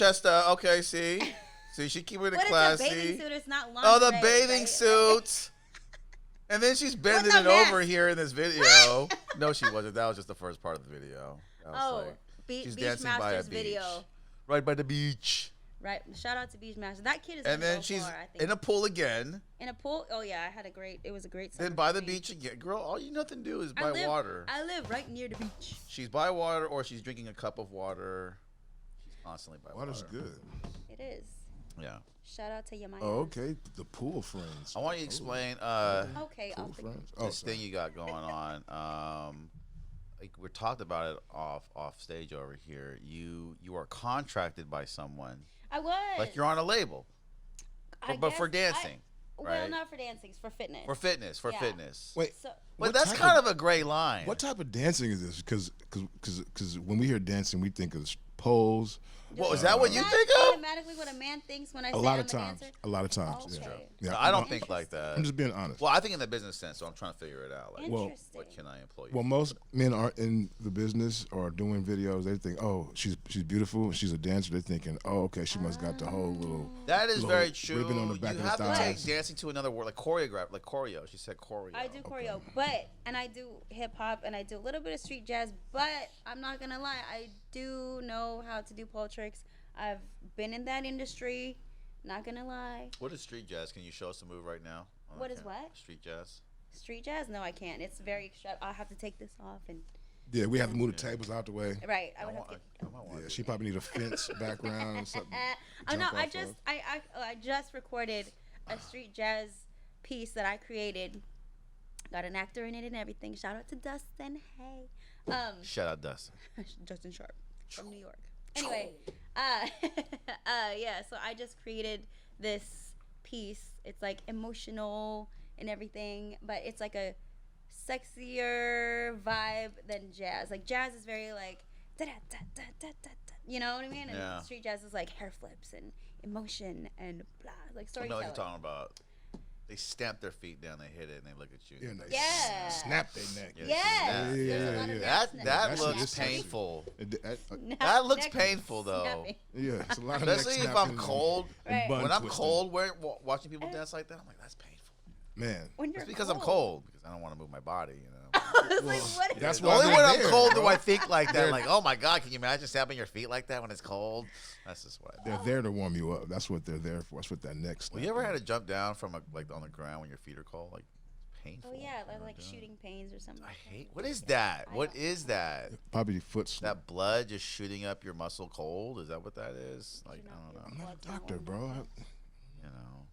Chester. Okay, see, she keeping it What is a bathing classy. suit? It's not Oh, lingerie, the bathing right? suit. And then she's bending the it over mess? here in this video. What? No, she wasn't. That was just the first part of the video. That was Oh, like she's Beach dancing by a Masters beach, video. right by the beach. Right. Shout out to Beach Masters. That kid is And gonna then go she's far, I think. in a pool again. In a pool. Oh yeah, it was a great summer Then by for the me. beach again. Girl, all you nothing do is I buy live, water. I live right near the beach. She's by water or she's drinking a cup of water. She's constantly by Water's water. good. It is. Yeah. Shout out to Yamaya. Oh, okay. The pool friends. I want you to explain Okay, Pool I'll think. friends. this sorry. thing you got going on. Like we talked about it off stage over here. You are contracted by someone. I was. Like you're on a label. But for dancing. Well, right? not for dancing. It's for fitness. For fitness. Yeah. Fitness. Wait. So, But what that's type kind of a gray line. What type of dancing is this? Because when we hear dancing, we think of poles. Well, is that what you That's think of? automatically what a man thinks when I A say lot I'm of times. a dancer. A lot of times. Okay. Yeah. No, I don't I'm- think like that. I'm just being honest. Well, I think in the business sense, so I'm trying to figure it out. Like, Well- Interesting. what can I employ you? Well, for? most men are in the business or doing videos. They think, oh, she's beautiful. She's a dancer. They're thinking, oh, okay, she must got the whole little. That is little very true. ribbon on the back You of the have to take thighs. dancing to another word, like choreograph, like choreo. She said choreo. I do choreo, and I do hip hop, and I do a little bit of street jazz. But I'm not gonna lie, I do know how to do pole tricks. I've been in that industry. Not gonna lie. What is street jazz? Can you show us a move right now? What is what? Street jazz. Street jazz? No, I can't. It's very extra. I'll have to take this off and Yeah, we have to move the tables out the way. right. I I would have want, to. I might want Yeah, to she probably need a fence background or something. Oh no! jump I off just of. I just recorded a street jazz piece that I created. Got an actor in it and everything. Shout out to Dustin. Hey, Shout out Dustin. Justin Sharp from New York. Anyway, yeah. So I just created this piece. It's like emotional and everything, but it's like a sexier vibe than jazz. Like jazz is very like da da da da da da. You know what I mean? And Yeah. street jazz is like hair flips and emotion and blah, like I know what storytelling. you're talking about. They stamp their feet down, they hit it, and they look at you. Yeah, and they Yeah. snap their neck. Yeah, Yes. yeah, There's a yeah, lot of yeah. dance That now. That shit looks is sexy. painful. Snap- That looks neck painful, though. snapping. Yeah, it's a lot of neck Especially if snapping I'm cold. and Right. bun When I'm twisting. cold, watching people dance like that, I'm like, that's painful. Man. When you're It's because I'm cold. Because I don't want to move my body, you know. It's like, what is That's this? The why only they're when I'm there, cold bro. do I think like that. Like, oh my God, can you imagine snapping your feet like that when it's cold? That's just what I do. They're there to warm you up. That's what they're there for. That's what that neck snap. Well, you ever had is. to jump down from like on the ground when your feet are cold? Like, it's painful. Oh yeah, You ever like done it? shooting pains or something. I like that. hate. What is that? I What don't is know. that? Probably foot slip. That blood just shooting up your muscle cold? Is that what that is? Like, I don't I'm know. not a doctor, bro. You know.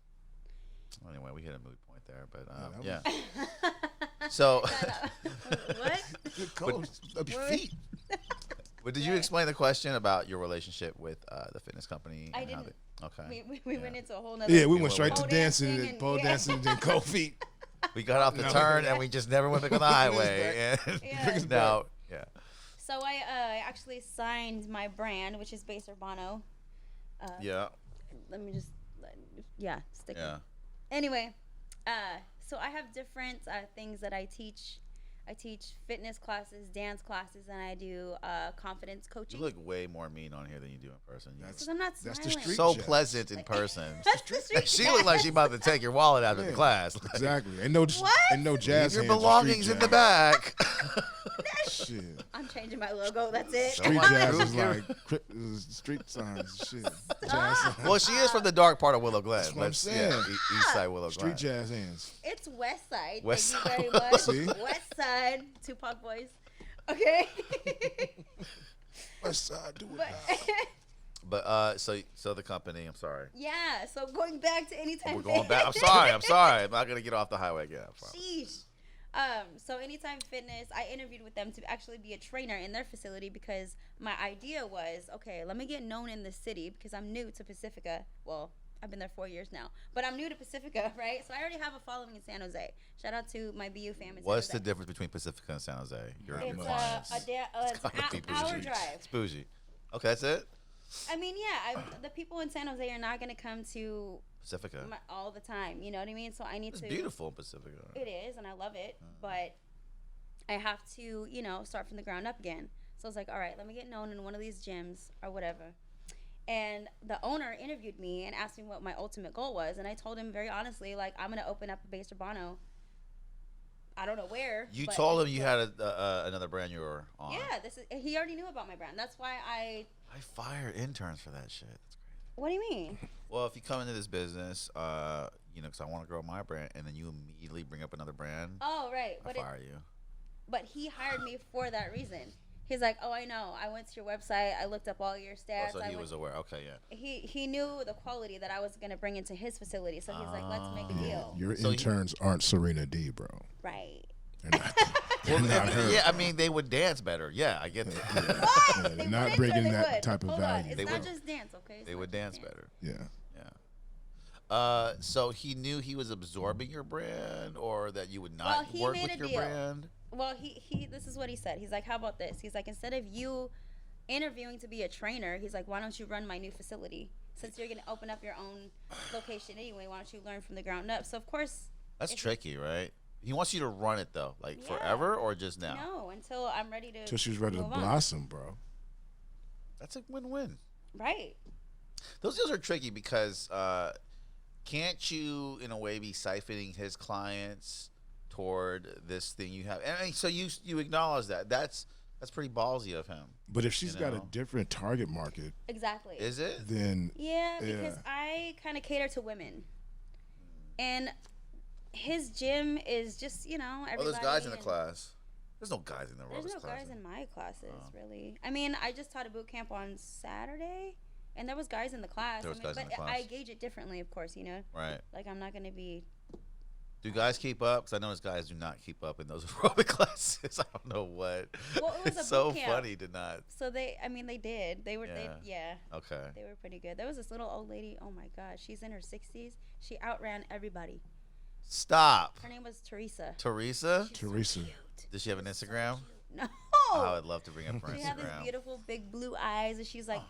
Anyway, we hit a moot point there, but Yeah, yeah. So, What? Good cold up your What? feet. but did you explain the question about your relationship with the fitness company? I and how didn't. Okay. We went into a whole nother. Yeah, we Yeah, went straight to pole dancing, dancing and and- pole yeah. dancing, and then cold feet. We got off the No. turn and we just never went back on the highway. And Yeah. Bring us now, yeah. So I actually signed my brand, which is Base Urbano. Yeah. Let me just, yeah, stick Yeah. it. Anyway, so I have different things that I teach. I teach fitness classes, dance classes, and I do confidence You coaching. look way more mean on here than you do in person. You That's- Because I'm not That's smiling. the street so jazz. pleasant in person. That's the street She looked like she about to take your wallet out of the Yeah. class. Like, Exactly. Ain't no, What? ain't no jazz. Leave your hands in belongings street in the jazz. back. Shit. I'm changing my logo. That's it. Street Come on, jazz Drew, is give like street signs. Shit. Jazz signs. Well, she is from the dark part of Willow Glen. That's what I'm Yeah, saying. East Side Willow Street Glen. jazz hands. It's West Side. West Thank you Side. very much. See? West Side. Tupac boys. Okay. West side, do it But now. But so the company. I'm sorry. yeah. So going back to anytime. We're going back. I'm sorry. I'm sorry. I'm not gonna get off the highway again. I promise. Sheesh. So Anytime Fitness, I interviewed with them to actually be a trainer in their facility because my idea was, okay, let me get known in the city because I'm new to Pacifica. Well, I've been there 4 years now, but I'm new to Pacifica, right? So I already have a following in San Jose. Shout out to my BU fam in San What's the Jose. difference between Pacifica and San Jose? Your It's clients. it's Gotta be an hour bougie. drive. It's bougie. Okay, that's it. I mean, yeah, the people in San Jose are not going to come to Pacifica. all the time. You know what I mean? So I need It's to. beautiful in Pacifica. It is, and I love it, but I have to, start from the ground up again. So I was like, all right, let me get known in one of these gyms or whatever. And the owner interviewed me and asked me what my ultimate goal was, and I told him very honestly, like, I'm gonna open up a base Urbano. I don't know where. You but told this him is you what- had another brand you were on. Yeah, he already knew about my brand. That's why I fire interns for that shit. That's crazy. What do you mean? Well, if you come into this business, because I want to grow my brand, and then you immediately bring up another brand, Oh, right. I fire you. But he hired me for that reason. He's like, oh, I know. I went to your website. I looked up all your stats. Oh, so he was aware. Okay, yeah. He knew the quality that I was gonna bring into his facility. So he's like, let's make a deal. Your So interns aren't Serena D, bro. Right. They're not, they're not her. Yeah, I mean, they would dance better. Yeah, I get that. Yeah, They they're not wouldn't, bringing or they that would. type of Hold on. value. It's They not would. just dance, okay? It's They not would just dance better. Yeah. Yeah. So he knew he was absorbing your brand, or that you would Well, not he work made with a your deal. brand. Well, he this is what he said. He's like, how about this? He's like, instead of you interviewing to be a trainer, he's like, why don't you run my new facility? Since you're gonna open up your own location anyway, why don't you learn from the ground up? So of course, That's if- tricky, right? He wants you to run it though, like Yeah. forever, or just now. no, until I'm ready to. Till she's ready to move on. blossom, bro. That's a win-win. Right. Those deals are tricky because can't you, in a way, be siphoning his clients toward this thing you have? And so you acknowledge that. That's pretty ballsy of him. But if she's You got a know? different target market, Exactly. Is it? then Yeah, because Yeah. I kind of cater to women, and his gym is just Oh, everybody. there's guys in the and- class. There's no guys in the There's aerobics no class. guys in my classes, Oh. really. I mean, I just taught a boot camp on Saturday, and there was guys in the class. There was I mean, guys in but the I class. gauge it differently, of course. Right. Like I'm not gonna be. Do guys keep up? Because I notice guys do not keep up in those aerobic classes. I don't know what. Well, it was a It's so boot camp. funny to not. So they did. They were. Yeah. Okay. They were pretty good. There was this little old lady. Oh my gosh, she's in her 60s. She outran everybody. Stop. Her name was Teresa. Teresa? She's so Teresa. cute. Does she have an Instagram? No. I would love to bring up her She had this Instagram. beautiful big blue eyes, and she's like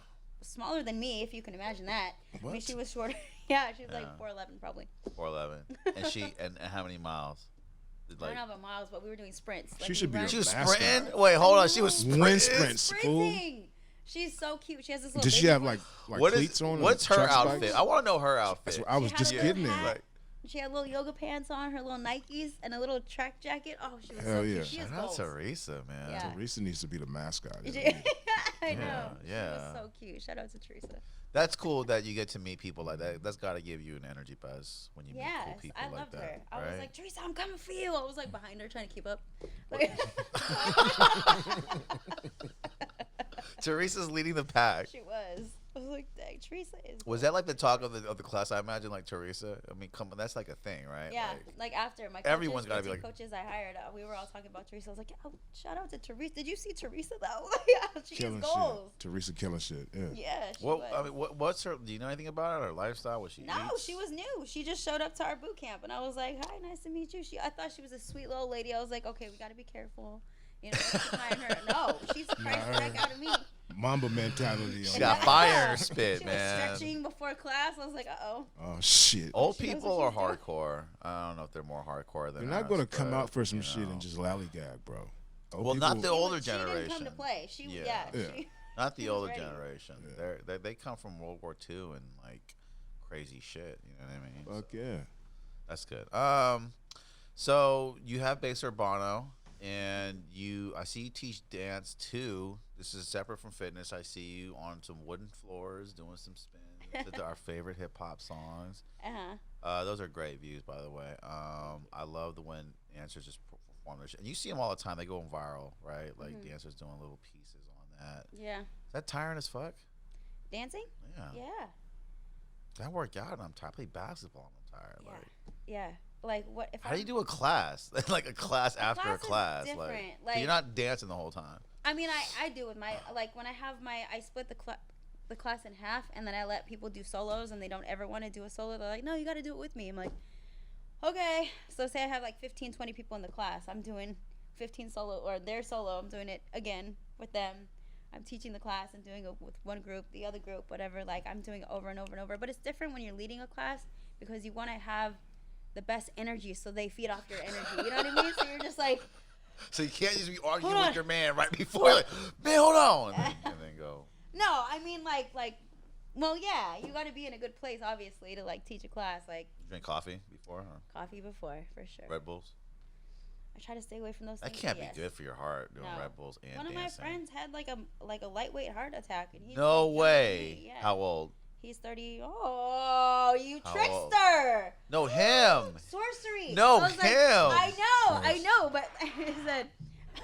smaller than me, if you can imagine that. I mean, What? she was shorter. Yeah, she's like Yeah. 4'11" probably. 4'11. And she and how many miles? Did, I don't know about miles, but we were doing sprints. She we should be run- a She was mascot. sprinting. Wait, hold on. She was Wind sprinting. sprints, fool. sprinting. She's so cute. She has this little. Does she baby have voice. like What cleats is? on? or What's her track spikes? outfit? I want to know her outfit. That's what I was She just had a getting little there. hat. She had little yoga pants on, her little Nikes, and a little track jacket. Oh, she was Hell so yeah. cute. She is Shout out goals. Teresa, man. Yeah. Teresa needs to be the mascot. I know. She yeah. was so cute. Shout out to Teresa. That's cool that you get to meet people like that. That's got to give you an energy buzz when you meet cool Yes, people I like loved that. her. I right? was like, Teresa, I'm coming for you. I was like behind her trying to keep up. Like, Teresa's leading the pack. she was. I was like, dang, Teresa is. Was that like the talk of the class? I imagine like Teresa. I mean, come on, that's like a thing, right? Yeah, Like, after my everyone's gotta gotta be like- coaches I hired, we were all talking about Teresa. I was like, oh, shout out to Teresa. Did you see Teresa though? Yeah, she Killing is goals. shit. Teresa killing shit. Yeah. Yeah, she what? was. I mean, what's her? Do you know anything about her? Her lifestyle? What she No, eats? she was new. She just showed up to our boot camp, and I was like, "Hi, nice to meet you." I thought she was a sweet little lady. I was like, "Okay, we got to be careful." You know, keep an eye on her. No, she surprised the heck out of me. Mamba mentality. She on got that. fire in her spit, She man. was stretching before class. I was like, "Uh-oh." Oh shit. Old She knows people what are she's doing. hardcore. I don't know if they're more hardcore than They're not us, gonna come but, out for some you shit know. and just lollygag, bro. Old Well, not the people- older She didn't come generation. to play. She, Yeah. yeah. Yeah. She, Not the She was older ready. generation. Yeah. They come from World War II and like crazy shit. You know what I mean? Fuck yeah. That's good. So you have Base Urbano, and I see you teach dance too. This is separate from fitness. I see you on some wooden floors doing some spins to our favorite hip hop songs. Those are great views, by the way. I love the when dancers just perform their shit, and you see them all the time. They go viral, right? Like dancers doing little pieces on that. yeah. Is that tiring as fuck? Dancing? Yeah. Yeah. I work out and I'm tired. I play basketball and I'm tired. Yeah. Like, Yeah. Like what? If how do you do a class? Like a class after class a is class. different. So Like- you're not dancing the whole time. I mean, I do with my like when I have I split the class in half, and then I let people do solos, and they don't ever want to do a solo. They're like, no, you got to do it with me. I'm like, okay. So say I have like 15, 20 people in the class. I'm doing 15 solo or their solo. I'm doing it again with them. I'm teaching the class and doing it with one group, the other group, whatever. Like I'm doing it over and over and over. But it's different when you're leading a class because you want to have the best energy, so they feed off your energy. You know what I mean? So you're just like. So you can't just be arguing Hold with on. your man right before. Like, man, hold on, and then go. No, I mean like Well, yeah, you got to be in a good place, obviously, to like teach a class. Like You drink coffee before, or coffee before, for sure. Red Bulls? I try to stay away from those That things. can't but be good for your heart doing No. Red Bulls and One of dancing. my friends had like a lightweight heart attack, and he's No like, younger than way. me. Yeah. How old? He's 30. Oh, you How old? trickster! No, him. Sorcery. No, I was like, him. I know, but he said,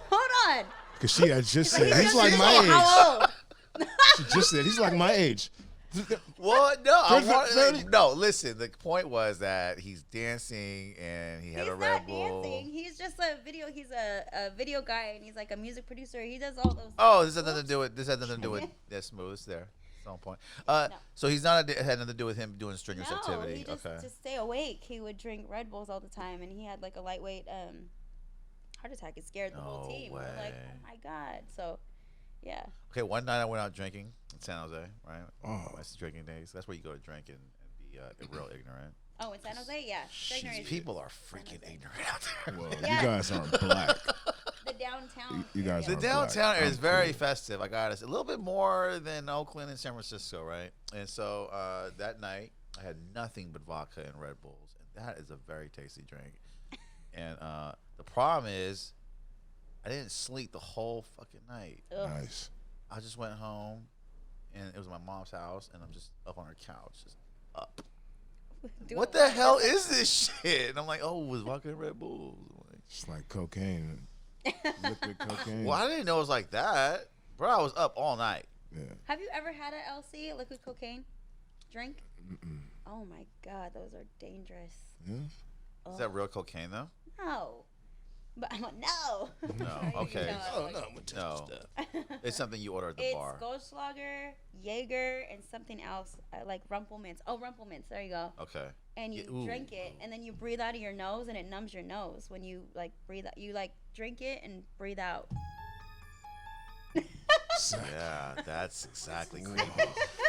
hold on. Because she had just said, He's he's younger like than my me. How age. old? She just said, he's like my age. What? No, I Thirty- want. No, listen. The point was that he's dancing and he had He's a Red not Bull. dancing. He's just a video. He's a video guy, and he's like a music producer. He does all those. Oh, this has nothing to do with. This has nothing to do with. That's smooth. It's there. It's on point. So he's not. It had nothing to do with him doing strenuous No, activity. he just Okay. to stay awake. He would drink Red Bulls all the time, and he had like a lightweight heart attack. It scared the whole No team. We're like, way. oh my god. So, yeah. Okay. One night I went out drinking in San Jose. Right. Oh. That's drinking days. That's where you go to drink and be real ignorant. Oh, in San Jose, yeah. Ignorant is- People are freaking ignorant out there. Well, Yeah. you guys aren't black. The downtown. You guys area. The are downtown black. is I'm very cool. festive. I got it. A little bit more than Oakland and San Francisco, right? And so that night, I had nothing but vodka and Red Bulls, and that is a very tasty drink. And the problem is, I didn't sleep the whole fucking night. Ugh. Nice. I just went home, and it was my mom's house, and I'm just up on her couch, just up. Doing What the hell is this shit? And I'm like, oh, it was vodka and Red Bulls. I'm like, It's like cocaine. Liquid cocaine. well, I didn't know it was like that, bro. I was up all night. Yeah. Have you ever had a LC, a liquid cocaine drink? Mm-mm. Oh my god, those are dangerous. Yeah. Is that real cocaine though? No. But I'm like, no. No, okay. No, like- I'm No, it's something you order at the It's bar. Goldschlager, Jaeger, and something else like Rumpelmints. Oh, Rumpelmints. There you go. Okay. And you Yeah, ooh. drink it, and then you breathe out of your nose, and it numbs your nose when you like breathe out. You like drink it and breathe out. Yeah, that's exactly.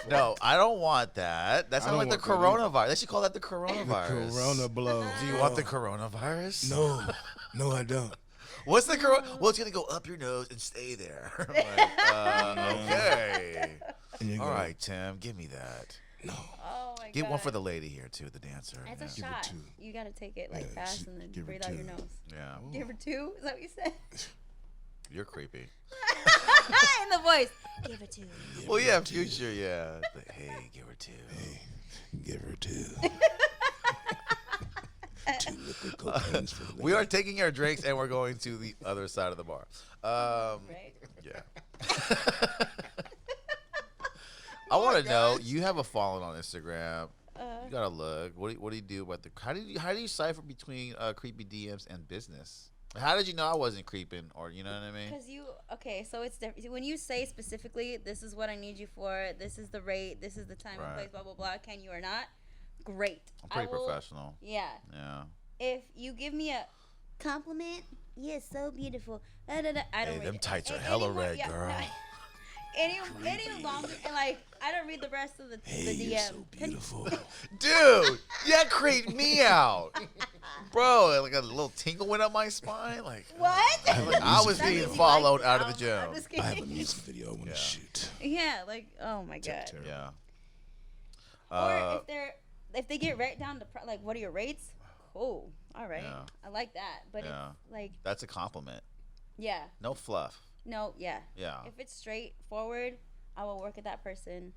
No, I don't want that. That I sounds like don't the want that coronavirus. They should call that the coronavirus. Corona blow. Do you want the coronavirus? No. No, I don't. What's the corona? Well, it's gonna go up your nose and stay there. Like, okay. And you All go, right, Tim, give me that. No. Oh my god. Get one for the lady here too, the dancer. It's Yeah. a Give her shot. two. You gotta take it like Yeah, fast and then give her breathe out your two. nose. Yeah, Give her two. Is that what you said? you're creepy. In the voice. Give her two. Well, yeah, future, yeah. But, hey, give her two. Hey, give her two. Two liquid cocaines for the We are lady. taking our drinks and we're going to the other side of the bar. Right. Yeah. I want to know. You have a following on Instagram. You gotta look. What do you do about the? How do you cipher between creepy DMs and business? How did you know I wasn't creeping, or you know what I mean? Because so it's different. When you say specifically, this is what I need you for, this is the rate, this is the time and Right. place, blah, blah, blah, can you or not? Great. I'm pretty I will- professional. Yeah. Yeah. If you give me a compliment, you're so beautiful. Da, da, da, I don't Hey, read them it. tights are Any hella more- red, yeah, girl. no, any longer, and like, I don't read the rest of the Hey, you're DM. so beautiful. Dude, that creeped me out, bro. Like a little tingle went up my spine. Like What? like I was That being means you followed like out of it. the I'm gym. just I have a kidding. music video I want to Yeah. shoot. Yeah, like, oh my god. Terrible. Yeah. Or if they get right down to like, what are your rates? Cool. All right. Yeah. I like that. But Yeah. if like, That's a compliment. yeah, No fluff. no, yeah. Yeah. If it's straightforward, I will work with that person.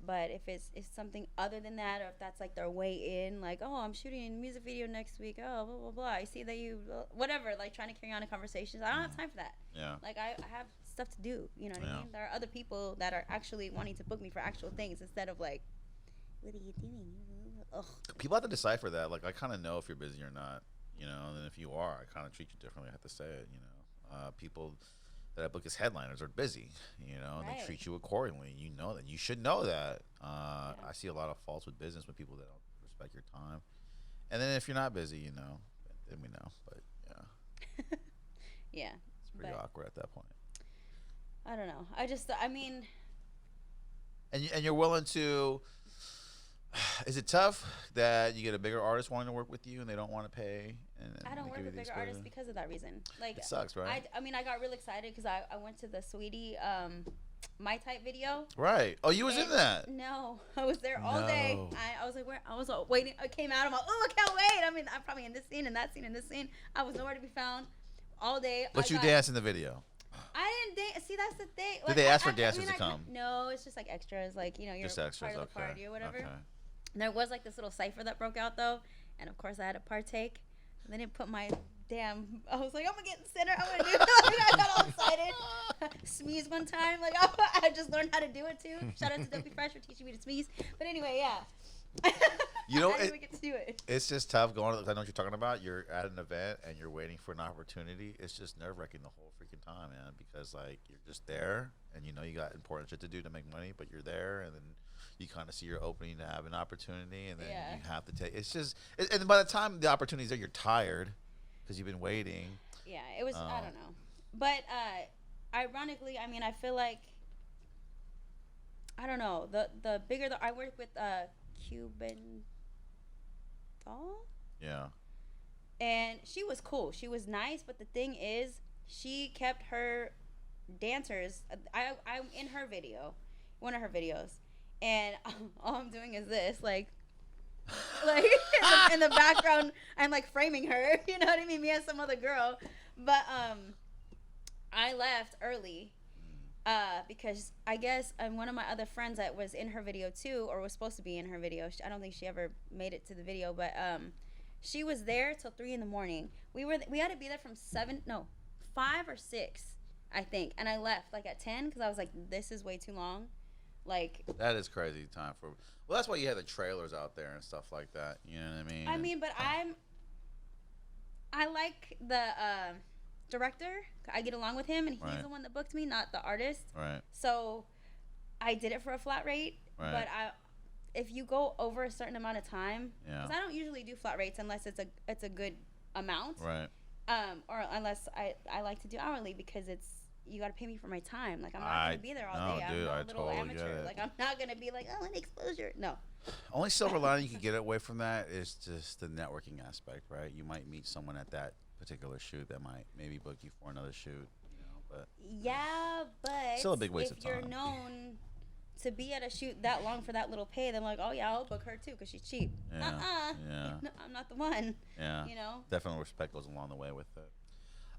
But if it's something other than that, or if that's like their way in, like, oh, I'm shooting a music video next week, oh, blah, blah, blah. I see that you, whatever, like trying to carry on a conversation. I don't have time for that. Yeah. Like, I have stuff to do. You know what Yeah. I mean? There are other people that are actually wanting to book me for actual things instead of like, what are you doing? Ugh. People have to decipher that. Like, I kind of know if you're busy or not, you know. And then if you are, I kind of treat you differently. I have to say it, you know. People that I book as headliners are busy, you know, and they Right. treat you accordingly. You know that. You should know that. I see a lot of faults with business with people that don't respect your time. And then if you're not busy, you know, then we know. But yeah, Yeah. it's pretty But- awkward at that point. I don't know. I mean, And you're willing to. Is it tough that you get a bigger artist wanting to work with you and they don't want to pay? And I don't they work give you with the bigger artists exposure? because of that reason. Like, It sucks, right? I mean, I got real excited because I went to the Sweetie my type video. Right. Oh, you was in And that. No, I was there all day. No. I was like, where? I was waiting. I came out. I'm like, oh, I can't wait. I mean, I'm probably in this scene and that scene and this scene. I was nowhere to be found all day. But you danced in the video. I didn't dance. See, that's the thing. Did they ask for dancers to come? No, it's just like extras, like you're Just extras, part of the okay. party or whatever. Okay. And there was like this little cipher that broke out though, and of course I had to partake. And they didn't put my damn. I was like, I'm gonna get in the center. I'm gonna do it. I got all excited. Sneeze one time. Like I just learned how to do it too. Shout out to Dumpy Fresh for teaching me to sneeze. But anyway, yeah. You know, I didn't even get to do it. It's just tough going. I know what you're talking about. You're at an event and you're waiting for an opportunity. It's just nerve wracking the whole freaking time, man. Because like you're just there, and you know you got important shit to do to make money, but you're there, and then you kind of see your opening to have an opportunity, and then you have to take. It's just, and by the time the opportunity's there, you're tired because you've been waiting. Yeah, it was. I don't know, but ironically, I mean, I feel like I don't know. The bigger I work with Cuban doll. Yeah. And she was cool. She was nice, but the thing is, she kept her dancers. I'm in her video, one of her videos, and all I'm doing is this, like in the background, I'm like framing her. You know what I mean? Me and some other girl, but I left early. Because I guess one of my other friends that was in her video too, or was supposed to be in her video. I don't think she ever made it to the video, but she was there till 3 a.m. We had to be there from 5 or 6, I think, and I left like at 10 because I was like, this is way too long. Like that is crazy time for. Well, that's why you have the trailers out there and stuff like that. You know what I mean? I mean, but I like the director. I get along with him, and he's the one that booked me, not the artist. Right. So I did it for a flat rate. Right. But if you go over a certain amount of time, yeah. because I don't usually do flat rates unless it's a good amount. Right. Or unless I like to do hourly because you got to pay me for my time. Like I'm not gonna be there all day. Dude, I'm a I little totally amateur. get it. Like I'm not gonna be like, oh, an exposure. No. Only silver lining you can get away from that is just the networking aspect, right? You might meet someone at that particular shoot that might maybe book you for another shoot, you know, but yeah, but still a big waste of if time. you're known to be at a shoot that long for that little pay, then like, oh yeah, I'll book her too because she's cheap. Yeah, yeah. No, I'm not the one. Yeah, you know. Definitely respect goes along the way with it.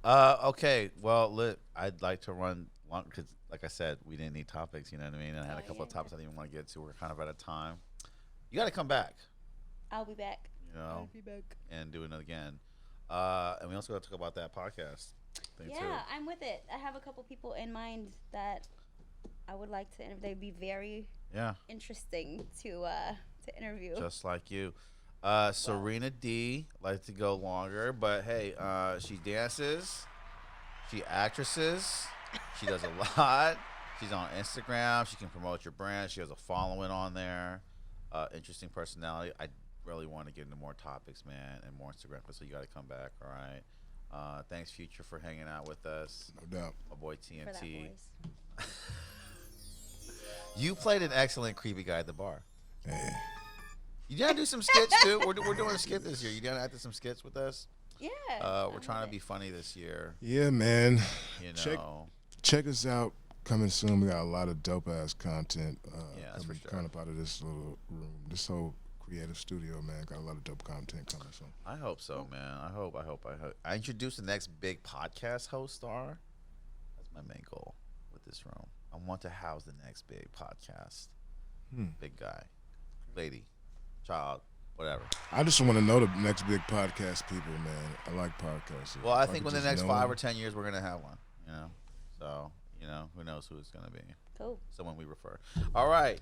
Okay, well, I'd like to run long because, like I said, we didn't need topics. You know what I mean? And I had a couple of topics I didn't even want to get to. We're kind of out of time. You got to come back. I'll be back. You know, I'll be back and do it again. And we also got to talk about that podcast thing too. Yeah, I'm with it. I have a couple people in mind that I would like to interview. They'd be very interesting to interview. Just like you. Serena D likes to go longer, but hey, she dances, she actresses, she does a lot. She's on Instagram. She can promote your brand. She has a following on there. Interesting personality. I really want to get into more topics, man, and more Instagram. So you got to come back. All right. Thanks, Future, for hanging out with us. No doubt. My boy TNT. For that voice. You played an excellent creepy guy at the bar. Hey. You gotta do some skits too. We're doing a skit this year. You gotta act some skits with us. Yeah. We're trying to be funny this year. Yeah, man. You know. Check us out. Coming soon. We got a lot of dope ass content. That's for sure. Kind of out of this little room. This whole creative studio, man. Got a lot of dope content coming soon. I hope so, man. I hope. I introduced the next big podcast host star. That's my main goal with this room. I want to house the next big podcast. Big guy, lady, child, whatever. I just want to know the next big podcast people, man. I like podcasts. Well, I think within the next 5 or 10 years, we're gonna have one. You know, so who knows who it's gonna be? Cool. Someone we refer. All right.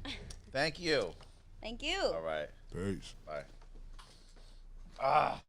Thank you. Thank you. All right. Peace. Bye. Ah.